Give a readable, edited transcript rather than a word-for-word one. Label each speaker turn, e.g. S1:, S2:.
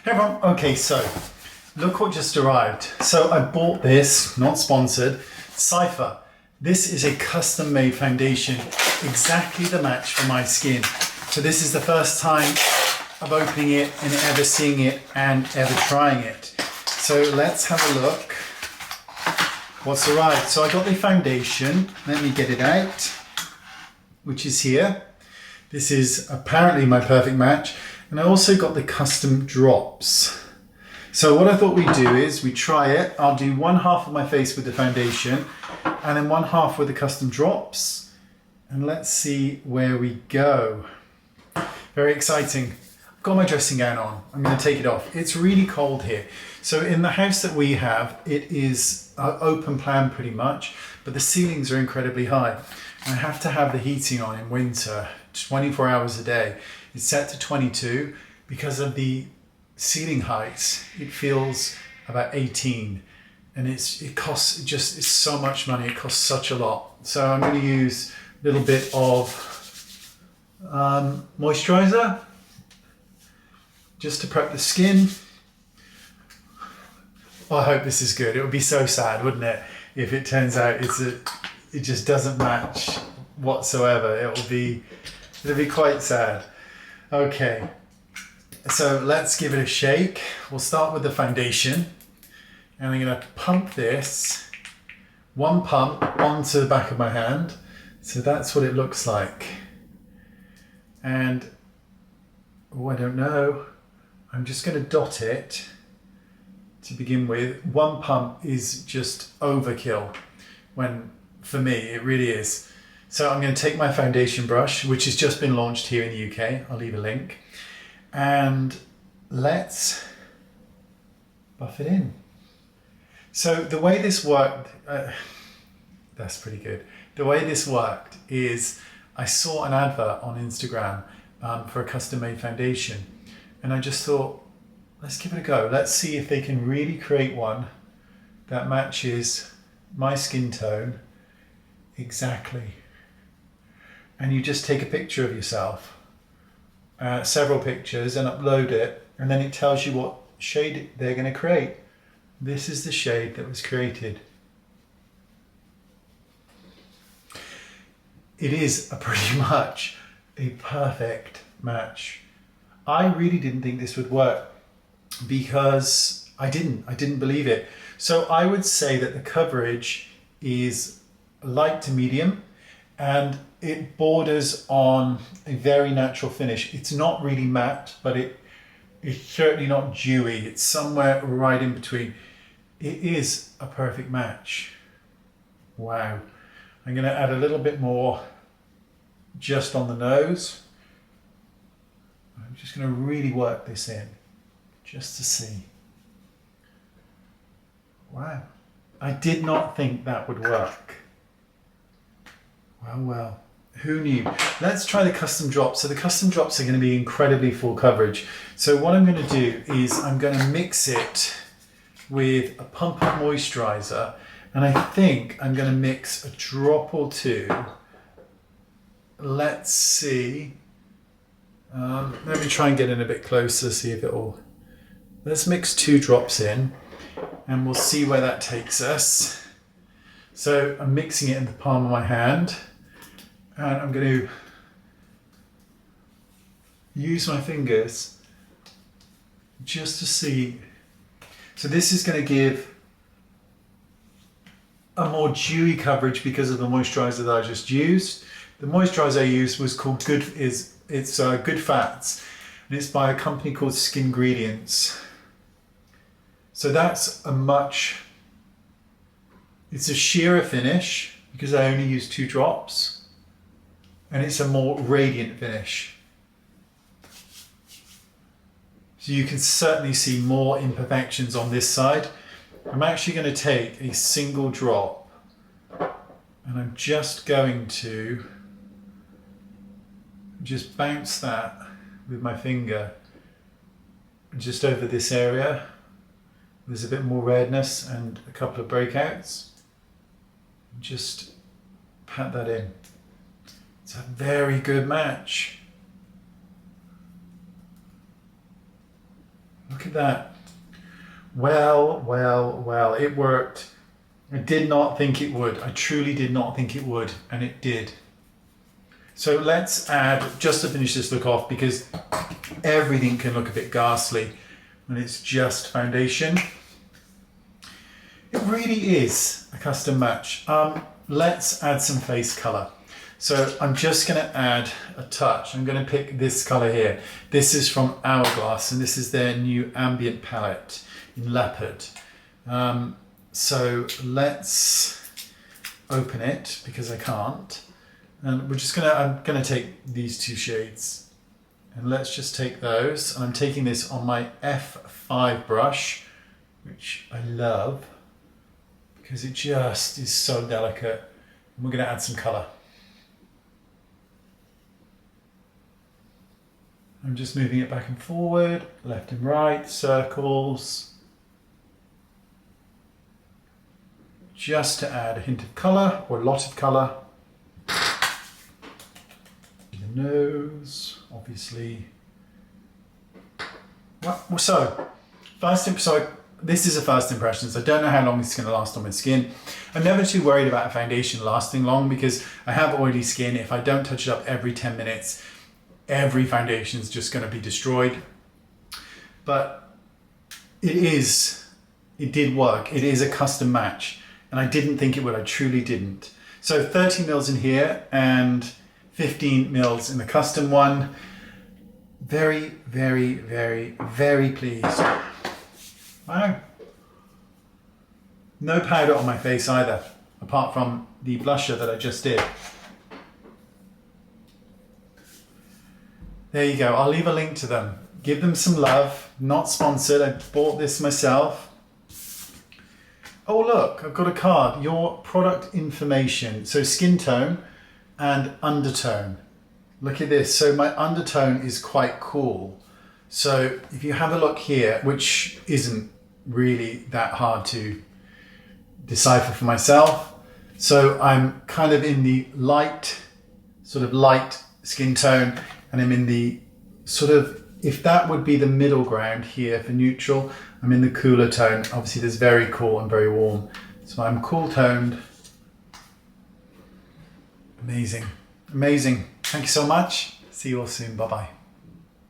S1: Hey everyone, okay, so look what just arrived. So I bought this, not sponsored, Cypher. This is a custom made foundation, exactly the match for my skin. So this is the first time of opening it and ever seeing it and ever trying it. So let's have a look what's arrived. So I got the foundation, let me get it out, which is here. This is apparently my perfect match. And I also got the custom drops. So what I thought we'd do is we try it. I'll do one half of my face with the foundation and then one half with the custom drops. And let's see where we go. Very exciting. I've got my dressing gown on. I'm going to take it off. It's really cold here. So in the house that we have, it is open plan pretty much, but the ceilings are incredibly high. I have to have the heating on in winter, 24 hours a day. It's set to 22 because of the ceiling heights. It feels about 18, and it costs it's so much money. It costs such a lot. So I'm going to use a little bit of moisturizer just to prep the skin. I hope this is good. It would be so sad, wouldn't it, if it turns out it just doesn't match whatsoever. It'll be quite sad. Okay, so let's give it a shake. We'll start with the foundation, and I'm going to pump this, one pump onto the back of my hand. So that's what it looks like. And, oh, I don't know. I'm just going to dot it to begin with. One pump is just overkill when, for me, it really is. So I'm going to take my foundation brush, which has just been launched here in the UK. I'll leave a link. And let's buff it in. So the way this worked, that's pretty good. The way this worked is I saw an advert on Instagram for a custom made foundation. And I just thought, let's give it a go. Let's see if they can really create one that matches my skin tone exactly. And you just take a picture of yourself, several pictures, and upload it, and then it tells you what shade they're going to create. This is the shade that was created. It is pretty much a perfect match. I really didn't think this would work because I didn't believe it. So I would say that the coverage is light to medium, and it borders on a very natural finish. It's not really matte, but it's certainly not dewy. It's somewhere right in between. It is a perfect match. Wow. I'm going to add a little bit more just on the nose. I'm just going to really work this in just to see. Wow. I did not think that would work. Well, who knew? Let's try the custom drops. So the custom drops are going to be incredibly full coverage. So what I'm going to do is I'm going to mix it with a pump of moisturizer, and I think I'm going to mix a drop or two. Let's see. Let me try and get in a bit closer, see if it'll... Let's mix 2 drops in, and we'll see where that takes us. So I'm mixing it in the palm of my hand, and I'm going to use my fingers just to see. So this is going to give a more dewy coverage because of the moisturizer that I just used. The moisturizer I used was called Good Fats, and it's by a company called Skin Ingredients. So that's it's a sheerer finish because I only use 2 drops, and it's a more radiant finish. So you can certainly see more imperfections on this side. I'm actually going to take a single drop, and I'm just going to just bounce that with my finger just over this area. There's a bit more redness and a couple of breakouts. Just pat that in. It's a very good match. Look at that. Well, it worked. I did not think it would. I truly did not think it would, and it did. So let's add, just to finish this look off, because everything can look a bit ghastly when it's just foundation. It really is a custom match. Let's add some face color. So I'm just going to add a touch. I'm going to pick this color here. This is from Hourglass, and this is their new ambient palette in leopard. So let's open it, because I can't. And I'm gonna take these two shades, and let's just take those. And I'm taking this on my F5 brush, which I love because it just is so delicate. And we're gonna add some color. I'm just moving it back and forward, left and right, circles, just to add a hint of color, or a lot of color. The nose, obviously. So this is a first impression, so I don't know how long this is going to last on my skin. I'm never too worried about a foundation lasting long, because I have oily skin. If I don't touch it up every 10 minutes, every foundation is just going to be destroyed. But it did work. It is a custom match, and I didn't think it would. I truly didn't. So 30 mils in here and 15 mils in the custom one. Very, very, very, very pleased. Wow. No powder on my face either, apart from the blusher that I just did. There you go. I'll leave a link to them. Give them some love. Not sponsored. I bought this myself. Oh look, I've got a card. Your product information. So skin tone and undertone. Look at this. So my undertone is quite cool. So if you have a look here, which isn't really that hard to decipher for myself. So I'm kind of in the light, sort of light skin tone, and I'm in the sort of, if that would be the middle ground here for neutral, I'm in the cooler tone. Obviously there's very cool and very warm. So I'm cool toned. Amazing, amazing. Thank you so much. See you all soon. Bye-bye.